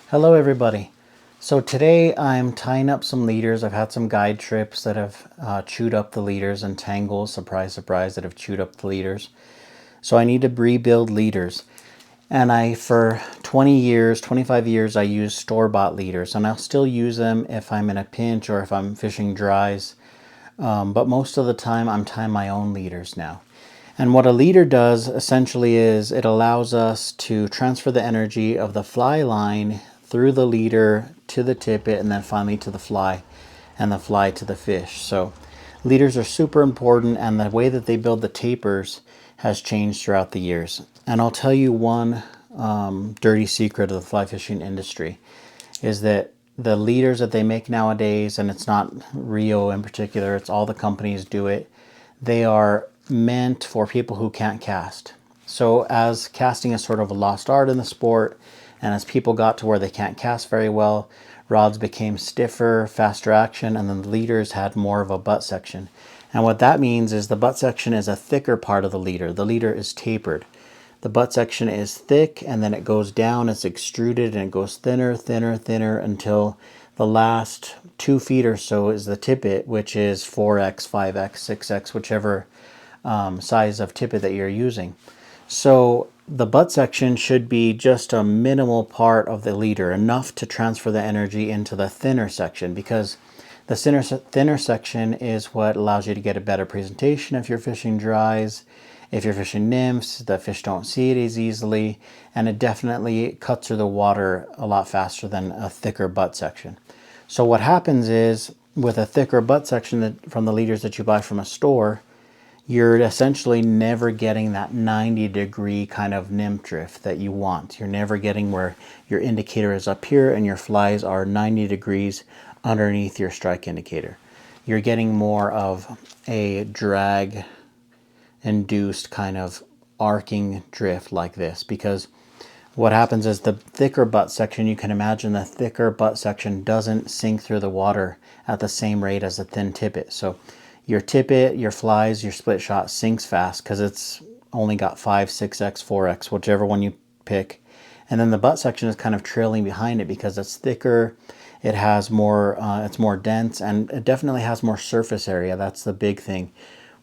Hello everybody. So today I'm tying up some leaders. I've had some guide trips that have chewed up the leaders and tangles, surprise, surprise, that have chewed up the leaders. So I need to rebuild leaders. And for 20 years, 25 years, I use store-bought leaders. And I'll still use them if I'm in a pinch or if I'm fishing dries. But most of the time I'm tying my own leaders now. And what a leader does essentially is it allows us to transfer the energy of the fly line through the leader to the tippet and then finally to the fly and the fly to the fish. So leaders are super important, and the way that they build the tapers has changed throughout the years. And I'll tell you one dirty secret of the fly fishing industry is that the leaders that they make nowadays, and it's not Rio in particular, it's all the companies do it, they are meant for people who can't cast. So as casting is sort of a lost art in the sport, and as people got to where they can't cast very well, rods became stiffer, faster action, and then the leaders had more of a butt section. And what that means is the butt section is a thicker part of the leader. The leader is tapered. The butt section is thick, and then it goes down, it's extruded, and it goes thinner, thinner, thinner until the last 2 feet or so is the tippet, which is 4x, 5x, 6x, whichever size of tippet that you're using. So the butt section should be just a minimal part of the leader, enough to transfer the energy into the thinner section, because the thinner section is what allows you to get a better presentation if you're fishing dries. If you're fishing nymphs, the fish don't see it as easily, and it definitely cuts through the water a lot faster than a thicker butt section. So what happens is, with a thicker butt section from the leaders that you buy from a store, you're essentially never getting that 90-degree kind of nymph drift that you want. You're never getting where your indicator is up here and your flies are 90 degrees underneath your strike indicator. You're getting more of a drag induced kind of arcing drift like this, because what happens is the thicker butt section, you can imagine the thicker butt section doesn't sink through the water at the same rate as a thin tippet. So your tippet, your flies, your split shot sinks fast because it's only got 5, 6x, 4x, whichever one you pick. And then the butt section is kind of trailing behind it because it's thicker, it has more, it's more dense, and it definitely has more surface area. That's the big thing,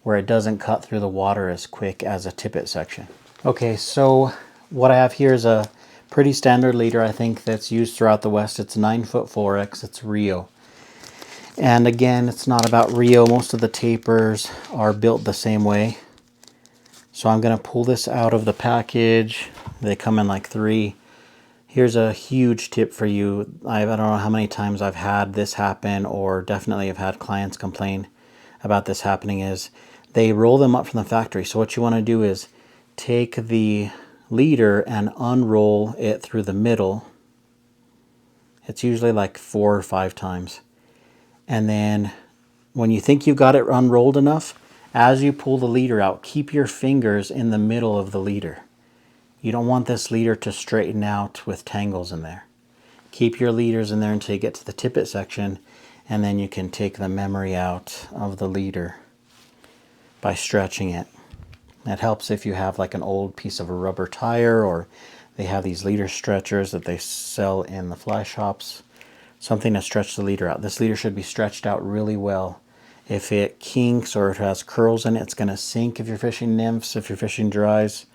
where it doesn't cut through the water as quick as a tippet section. Okay, so what I have here is a pretty standard leader, I think, that's used throughout the West. It's 9-foot 4X, it's Rio. And again, it's not about Rio. Most of the tapers are built the same way. So I'm going to pull this out of the package. They come in like 3. Here's a huge tip for you. I don't know how many times I've had this happen, or definitely have had clients complain about this happening, is they roll them up from the factory. So what you want to do is take the leader and unroll it through the middle. It's usually like 4 or 5 times. And then when you think you've got it unrolled enough, as you pull the leader out, keep your fingers in the middle of the leader. You don't want this leader to straighten out with tangles in there. Keep your leaders in there until you get to the tippet section, and then you can take the memory out of the leader by stretching it. That helps if you have like an old piece of a rubber tire, or they have these leader stretchers that they sell in the fly shops. Something to stretch the leader out. This leader should be stretched out really well. If it kinks or it has curls in it, it's going to sink if you're fishing nymphs. If you're fishing dries,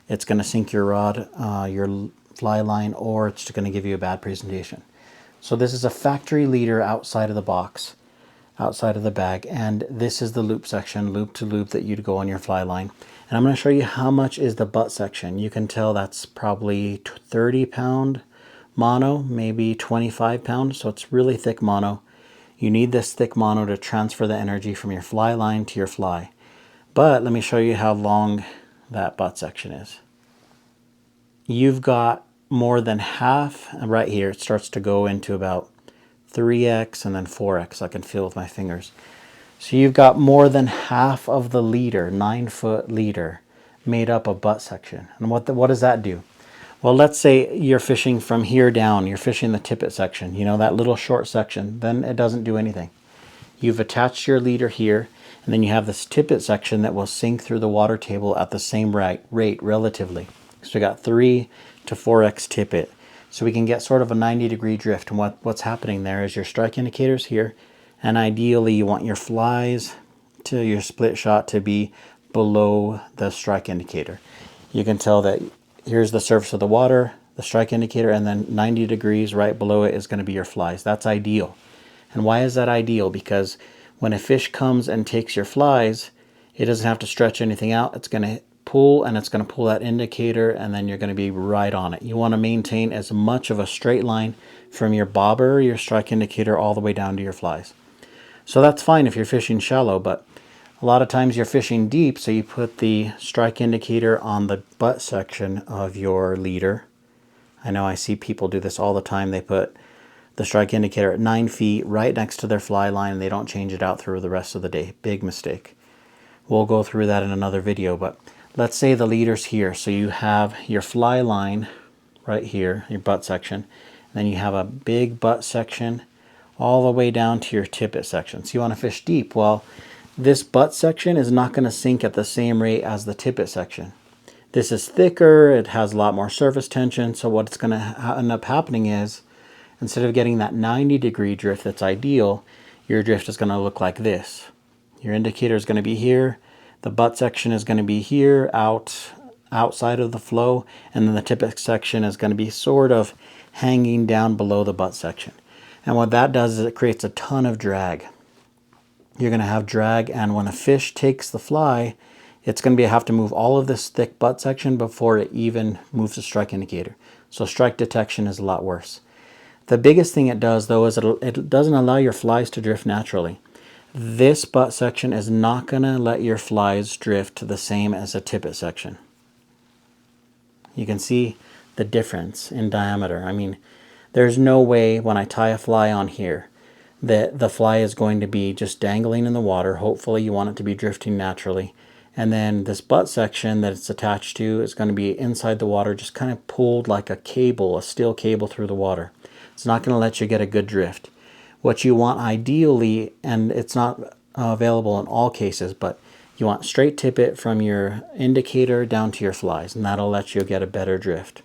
it's going to sink your rod, your fly line, or it's going to give you a bad presentation. So this is a factory leader outside of the box, outside of the bag, and this is the loop section, loop to loop, that you'd go on your fly line. And I'm going to show you how much is the butt section. You can tell that's probably 30-pound mono, maybe 25 pounds, so it's really thick mono. You need this thick mono to transfer the energy from your fly line to your fly. But let me show you how long that butt section is. You've got more than half right here. It starts to go into about 3x and then 4x. I can feel with my fingers. So you've got more than half of the leader, 9-foot leader, made up of butt section. And what does that do? Well, let's say you're fishing from here down, you're fishing the tippet section, you know, that little short section, then it doesn't do anything. You've attached your leader here, and then you have this tippet section that will sink through the water table at the same rate relatively. So we got 3 to 4x tippet. So we can get sort of a 90-degree drift. And what's happening there is your strike indicators here, and ideally you want your flies to your split shot to be below the strike indicator. You can tell that here's the surface of the water, the strike indicator, and then 90 degrees right below it is going to be your flies. That's ideal. And why is that ideal? Because when a fish comes and takes your flies, it doesn't have to stretch anything out. It's going to pull, and it's going to pull that indicator, and then you're going to be right on it. You want to maintain as much of a straight line from your bobber, your strike indicator, all the way down to your flies. So that's fine if you're fishing shallow, but a lot of times you're fishing deep, so you put the strike indicator on the butt section of your leader. I know I see people do this all the time. They put the strike indicator at 9 feet right next to their fly line, and they don't change it out through the rest of the day. Big mistake. We'll go through that in another video, but let's say the leader's here. So you have your fly line right here, your butt section. Then you have a big butt section all the way down to your tippet section. So you want to fish deep. Well, this butt section is not going to sink at the same rate as the tippet section. This is thicker, it has a lot more surface tension, so what's going to end up happening is, instead of getting that 90-degree drift that's ideal, your drift is going to look like this. Your indicator is going to be here, the butt section is going to be here, outside of the flow, and then the tippet section is going to be sort of hanging down below the butt section. And what that does is it creates a ton of drag. You're going to have drag, and when a fish takes the fly, it's going to have to move all of this thick butt section before it even moves the strike indicator. So strike detection is a lot worse. The biggest thing it does, though, is it doesn't allow your flies to drift naturally. This butt section is not going to let your flies drift the same as a tippet section. You can see the difference in diameter. I mean, there's no way when I tie a fly on here that the fly is going to be just dangling in the water. Hopefully you want it to be drifting naturally. And then this butt section that it's attached to is going to be inside the water, just kind of pulled like a cable, a steel cable through the water. It's not going to let you get a good drift. What you want ideally, and it's not available in all cases, but you want straight tippet from your indicator down to your flies, and that'll let you get a better drift.